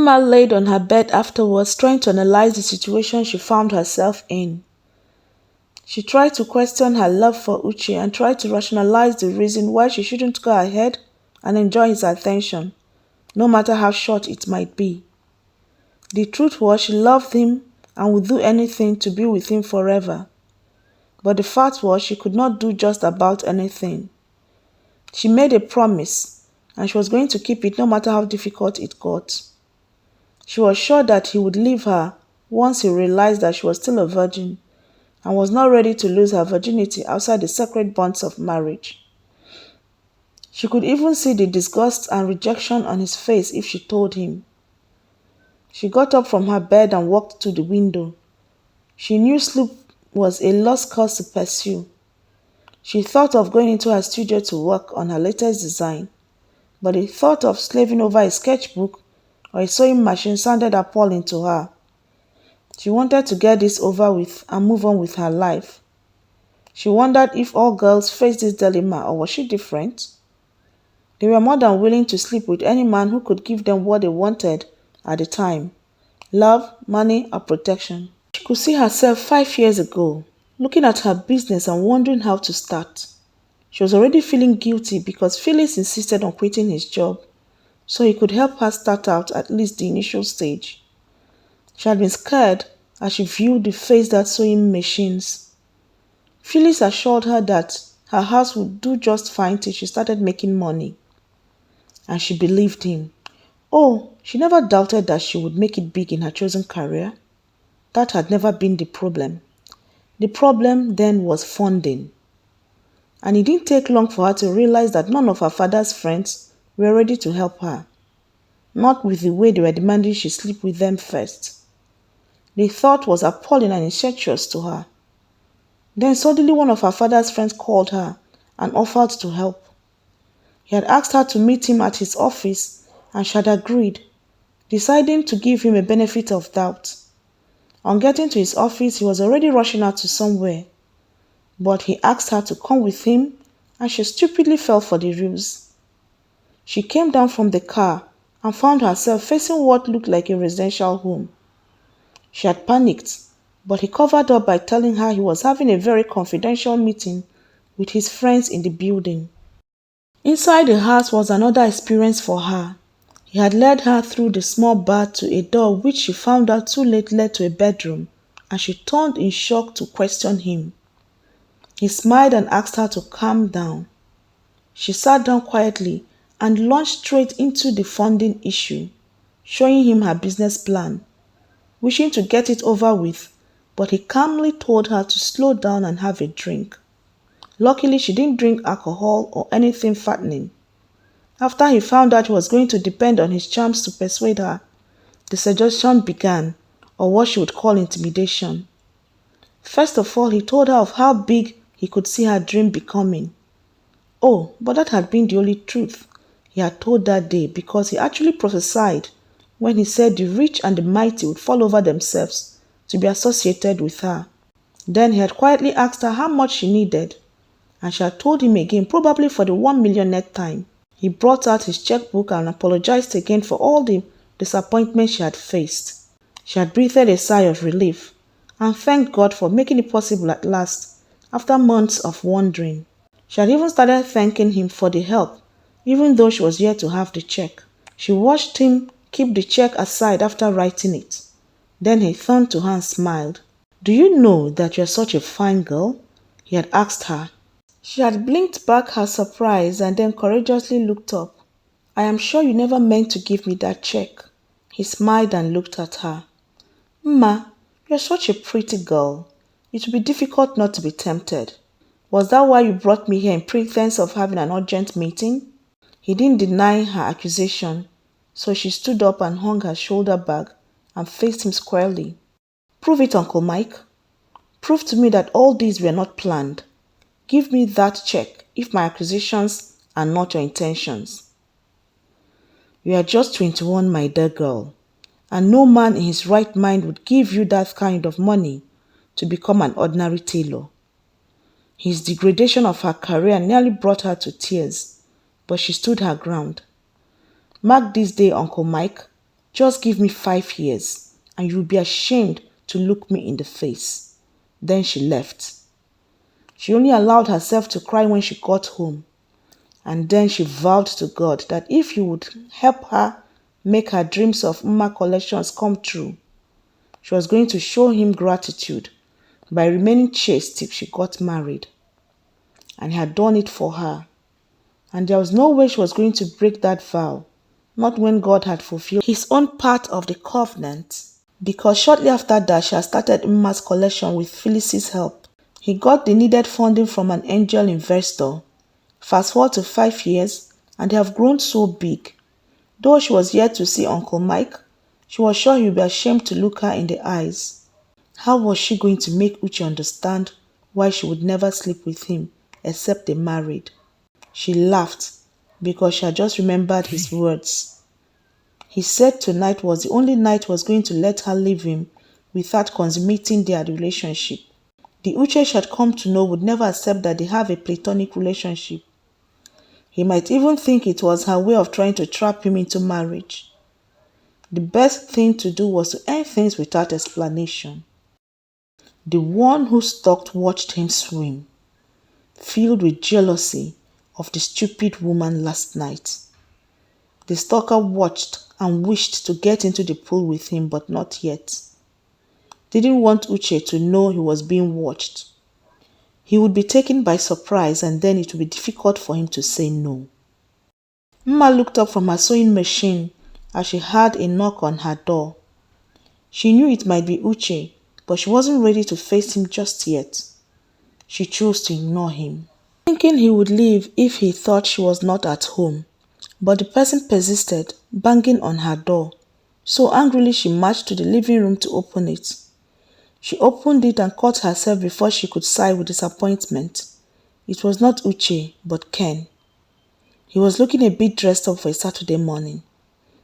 Mama laid on her bed afterwards, trying to analyze the situation she found herself in. She tried to question her love for Uche and tried to rationalize the reason why she shouldn't go ahead and enjoy his attention, no matter how short it might be. The truth was she loved him and would do anything to be with him forever. But the fact was she could not do just about anything. She made a promise, and she was going to keep it no matter how difficult it got. She was sure that he would leave her once he realized that she was still a virgin and was not ready to lose her virginity outside the sacred bonds of marriage. She could even see the disgust and rejection on his face if she told him. She got up from her bed and walked to the window. She knew sleep was a lost cause to pursue. She thought of going into her studio to work on her latest design, but the thought of slaving over a sketchbook or a sewing machine sounded appalling to her. She wanted to get this over with and move on with her life. She wondered if all girls faced this dilemma, or was she different? They were more than willing to sleep with any man who could give them what they wanted at the time: love, money, or protection. She could see herself 5 years ago, looking at her business and wondering how to start. She was already feeling guilty because Phyllis insisted on quitting his job so he could help her start out at least the initial stage. She had been scared as she viewed the face that sewing machines. Phyllis assured her that her house would do just fine till she started making money. And she believed him. Oh, she never doubted that she would make it big in her chosen career. That had never been the problem. The problem then was funding. And it didn't take long for her to realize that none of her father's friends were ready to help her. Not with the way they were demanding she sleep with them first. The thought was appalling and incestuous to her. Then suddenly one of her father's friends called her and offered to help. He had asked her to meet him at his office and she had agreed, deciding to give him a benefit of doubt. On getting to his office, he was already rushing out to somewhere, but he asked her to come with him and she stupidly fell for the ruse. She came down from the car and found herself facing what looked like a residential home. She had panicked, but he covered up by telling her he was having a very confidential meeting with his friends in the building. Inside the house was another experience for her. He had led her through the small bar to a door which she found out too late led to a bedroom, and she turned in shock to question him. He smiled and asked her to calm down. She sat down quietly and launched straight into the funding issue, showing him her business plan, wishing to get it over with, but he calmly told her to slow down and have a drink. Luckily, she didn't drink alcohol or anything fattening. After he found out he was going to depend on his charms to persuade her, the suggestion began, or what she would call intimidation. First of all, he told her of how big he could see her dream becoming. Oh, but that had been the only truth he had told that day, because he actually prophesied when he said the rich and the mighty would fall over themselves to be associated with her. Then he had quietly asked her how much she needed, and she had told him again, probably for the 1 million net time. He brought out his checkbook and apologized again for all the disappointment she had faced. She had breathed a sigh of relief and thanked God for making it possible at last, after months of wandering. She had even started thanking him for the help, even though she was yet to have the check. She watched him keep the check aside after writing it. Then he turned to her and smiled. "Do you know that you are such a fine girl?" he had asked her. She had blinked back her surprise and then courageously looked up. "I am sure you never meant to give me that check." He smiled and looked at her. "Ma, you're such a pretty girl. It would be difficult not to be tempted. Was that why you brought me here in pretense of having an urgent meeting?" He didn't deny her accusation, so she stood up and hung her shoulder bag and faced him squarely. "Prove it, Uncle Mike. Prove to me that all these were not planned. Give me that check if my accusations are not your intentions." "You are just 21, my dear girl, and no man in his right mind would give you that kind of money to become an ordinary tailor." His degradation of her career nearly brought her to tears, but she stood her ground. "Mark this day, Uncle Mike. Just give me 5 years and you'll be ashamed to look me in the face. Then she left. She only allowed herself to cry when she got home. And then she vowed to God that if he would help her make her dreams of Mma collections come true, she was going to show him gratitude by remaining chaste till she got married. And he had done it for her. And there was no way she was going to break that vow, not when God had fulfilled his own part of the covenant. Because shortly after that, she had started Mma's collection with Phyllis's help. He got the needed funding from an angel investor. Fast forward to 5 years, and they have grown so big. Though she was yet to see Uncle Mike, she was sure he would be ashamed to look her in the eyes. How was she going to make Uche understand why she would never sleep with him except they married? She laughed because she had just remembered his words. He said tonight was the only night he was going to let her leave him without consummating their relationship. The Uche she had come to know would never accept that they have a platonic relationship. He might even think it was her way of trying to trap him into marriage. The best thing to do was to end things without explanation. The one who stalked watched him swim, filled with jealousy of the stupid woman last night. The stalker watched and wished to get into the pool with him, but not yet. Didn't want Uche to know he was being watched. He would be taken by surprise and then it would be difficult for him to say no. Mma looked up from her sewing machine as she heard a knock on her door. She knew it might be Uche, but she wasn't ready to face him just yet. She chose to ignore him, thinking he would leave if he thought she was not at home. But the person persisted, banging on her door. So angrily she marched to the living room to open it. She opened it and caught herself before she could sigh with disappointment. It was not Uche, but Ken. He was looking a bit dressed up for a Saturday morning.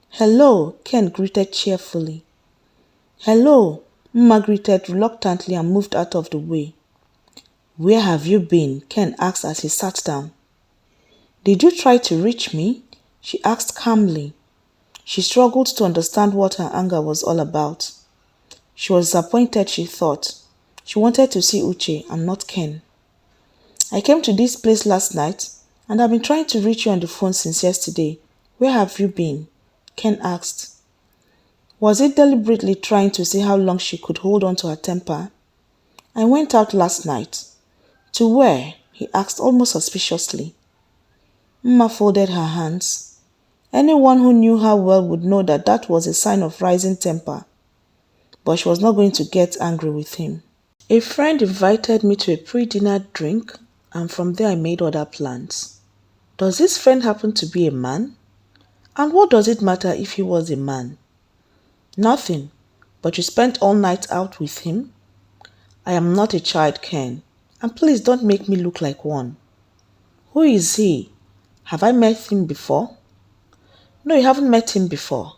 "Hello," Ken greeted cheerfully. "Hello," Mma greeted reluctantly and moved out of the way. "Where have you been?" Ken asked as he sat down. "Did you try to reach me?" she asked calmly. She struggled to understand what her anger was all about. She was disappointed, she thought. She wanted to see Uche and not Ken. "I came to this place last night and I've been trying to reach you on the phone since yesterday. Where have you been?" Ken asked. Was he deliberately trying to see how long she could hold on to her temper? "I went out last night." "To where?" he asked almost suspiciously. Mma folded her hands. Anyone who knew her well would know that that was a sign of rising temper. But she was not going to get angry with him. "A friend invited me to a pre-dinner drink and from there I made other plans." Does this friend happen to be a man? And what does it matter if he was a man? "Nothing, but you spent all night out with him?" "I am not a child, Ken, and please don't make me look like one." "Who is he? Have I met him before?" "No, you haven't met him before."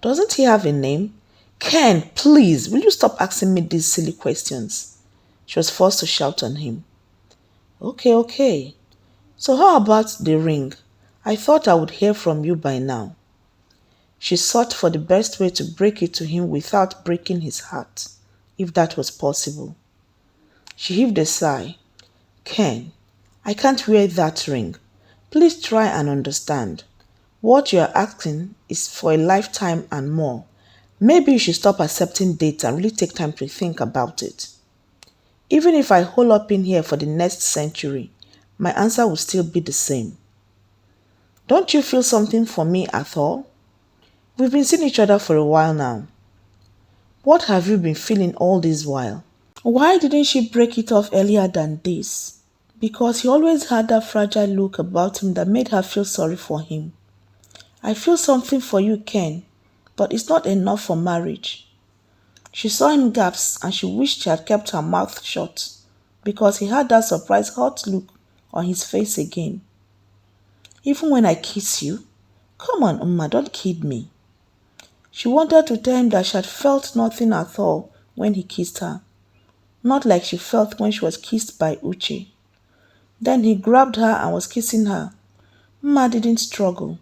"Doesn't he have a name?" "Ken, please, will you stop asking me these silly questions?" She was forced to shout on him. Okay. So how about the ring? I thought I would hear from you by now." She sought for the best way to break it to him without breaking his heart, if that was possible. She heaved a sigh. "Ken, I can't wear that ring. Please try and understand. What you are asking is for a lifetime and more. Maybe you should stop accepting dates and really take time to think about it. Even if I hole up in here for the next century, my answer will still be the same. Don't you feel something for me at all? We've been seeing each other for a while now. What have you been feeling all this while?" Why didn't she break it off earlier than this? Because he always had that fragile look about him that made her feel sorry for him. "I feel something for you, Ken, but it's not enough for marriage." She saw him gasp and she wished she had kept her mouth shut because he had that surprised hot look on his face again. "Even when I kiss you? Come on, Umma, don't kid me." She wanted to tell him that she had felt nothing at all when he kissed her. Not like she felt when she was kissed by Uche. Then he grabbed her and was kissing her. Mma didn't struggle.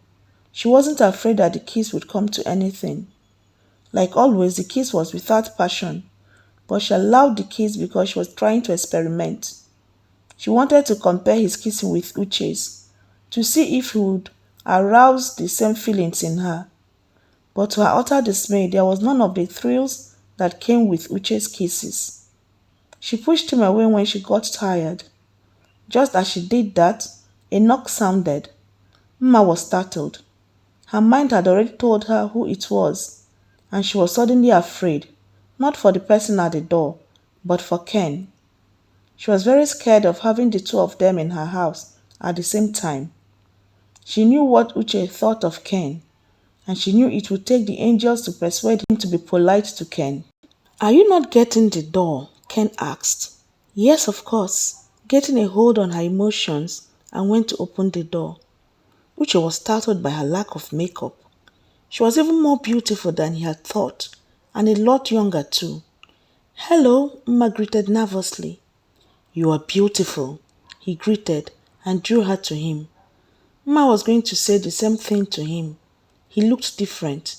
She wasn't afraid that the kiss would come to anything. Like always, the kiss was without passion, but she allowed the kiss because she was trying to experiment. She wanted to compare his kissing with Uche's, to see if he would arouse the same feelings in her. But to her utter dismay, there was none of the thrills that came with Uche's kisses. She pushed him away when she got tired. Just as she did that, a knock sounded. Mma was startled. Her mind had already told her who it was, and she was suddenly afraid, not for the person at the door, but for Ken. She was very scared of having the two of them in her house at the same time. She knew what Uche thought of Ken, and she knew it would take the angels to persuade him to be polite to Ken. "Are you not getting the door?" Ken asked. Yes, of course, getting a hold on her emotions and went to open the door. Uche was startled by her lack of makeup. She was even more beautiful than he had thought, and a lot younger too. "Hello," Mma greeted nervously. "You are beautiful," he greeted and drew her to him. Mma was going to say the same thing to him. He looked different.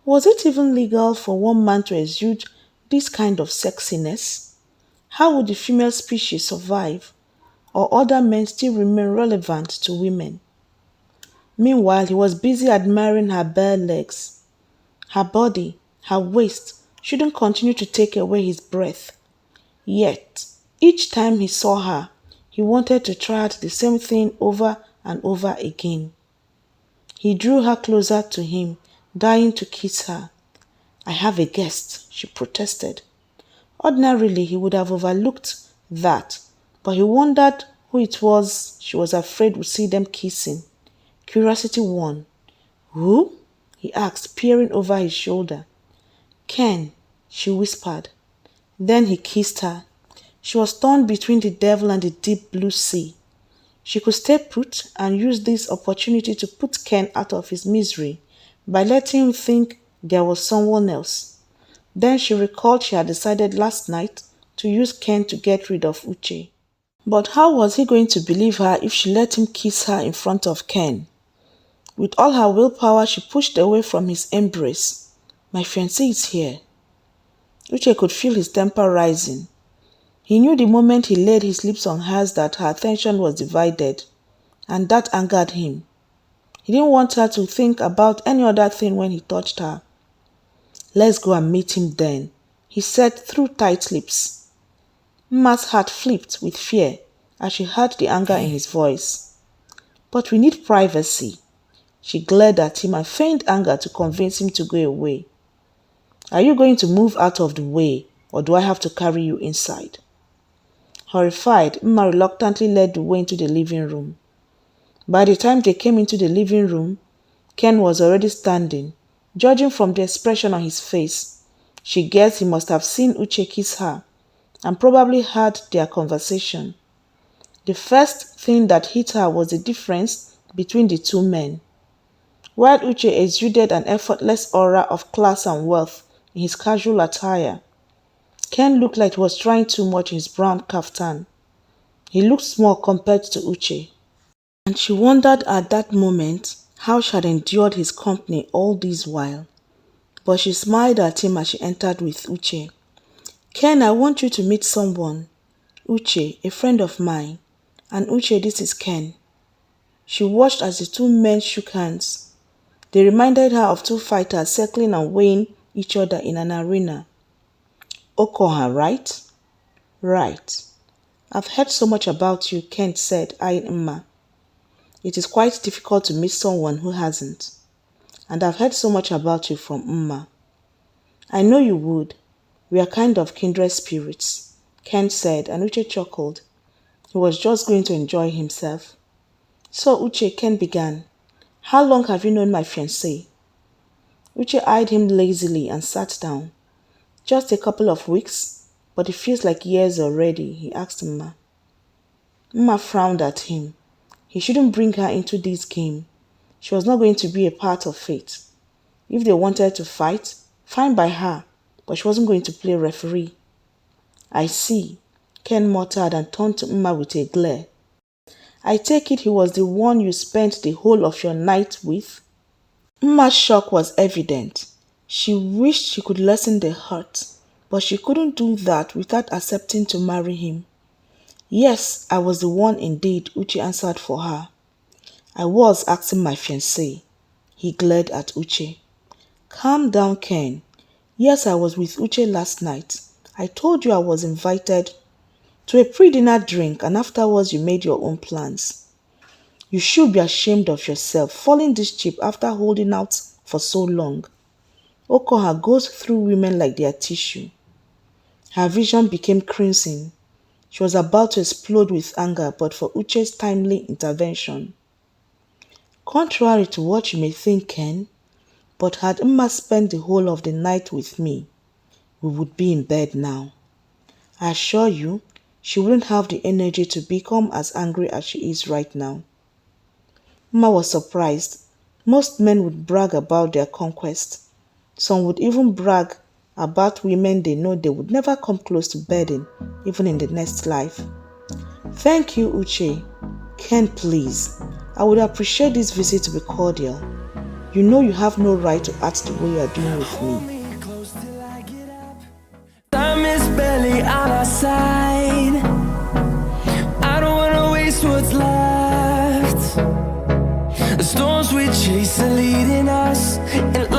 Was it even legal for one man to exude this kind of sexiness? How would the female species survive, or other men still remain relevant to women? Meanwhile, he was busy admiring her bare legs. Her body, her waist, shouldn't continue to take away his breath. Yet, each time he saw her, he wanted to try out the same thing over and over again. He drew her closer to him, dying to kiss her. "I have a guest," she protested. Ordinarily, he would have overlooked that, but he wondered who it was she was afraid would see them kissing. Curiosity won. "Who?" he asked, peering over his shoulder. "Ken," she whispered. Then he kissed her. She was torn between the devil and the deep blue sea. She could stay put and use this opportunity to put Ken out of his misery by letting him think there was someone else. Then she recalled she had decided last night to use Ken to get rid of Uche. But how was he going to believe her if she let him kiss her in front of Ken? With all her willpower, she pushed away from his embrace. "My fiancé is here." Uche could feel his temper rising. He knew the moment he laid his lips on hers that her attention was divided, and that angered him. He didn't want her to think about any other thing when he touched her. "Let's go and meet him then," he said through tight lips. Mma's heart flipped with fear as she heard the anger in his voice. "But we need privacy." She glared at him and feigned anger to convince him to go away. "Are you going to move out of the way, or do I have to carry you inside?" Horrified, Mma reluctantly led the way into the living room. By the time they came into the living room, Ken was already standing. Judging from the expression on his face, she guessed he must have seen Uche kiss her and probably heard their conversation. The first thing that hit her was the difference between the two men. While Uche exuded an effortless aura of class and wealth in his casual attire, Ken looked like he was trying too much in his brown kaftan. He looked small compared to Uche, and she wondered at that moment how she had endured his company all this while. But she smiled at him as she entered with Uche. "Ken, I want you to meet someone. Uche, a friend of mine. And Uche, this is Ken." She watched as the two men shook hands. They reminded her of two fighters circling and weighing each other in an arena. "Okoha, right?" "Right. I've heard so much about you," Ken said, eyeing Mma. "It is quite difficult to meet someone who hasn't. And I've heard so much about you from Mma." "I know you would. We are kind of kindred spirits," Ken said, and Uche chuckled. He was just going to enjoy himself. "So, Uche," Ken began, "how long have you known my fiancé?" Uche eyed him lazily and sat down. "Just a couple of weeks, but it feels like years already," he asked Mma. Mma frowned at him. He shouldn't bring her into this game. She was not going to be a part of it. If they wanted to fight, fine by her, but she wasn't going to play referee. "I see," Ken muttered and turned to Mma with a glare. "I take it he was the one you spent the whole of your night with?" Mma's shock was evident. She wished she could lessen the hurt, but she couldn't do that without accepting to marry him. Yes, I was the one indeed, Uche answered for her. I was asking my fiancé. He glared at Uche. Calm down, Ken. Yes, I was with Uche last night. I told you I was invited to a pre-dinner drink and afterwards you made your own plans. You should be ashamed of yourself, falling this cheap after holding out for so long. Okoha goes through women like their tissue. Her vision became crimson. She was about to explode with anger but for Uche's timely intervention. Contrary to what you may think, Ken, but had Emma spent the whole of the night with me, we would be in bed now. I assure you, she wouldn't have the energy to become as angry as she is right now. Emma was surprised. Most men would brag about their conquest. Some would even brag about women they know they would never come close to bedding, even in the next life. Thank you, Uche. Ken, please. I would appreciate this visit to be cordial. You know you have no right to act the way you are doing with me. Time is barely on our side. I don't wanna waste what's left. The storms we chase are leading us, and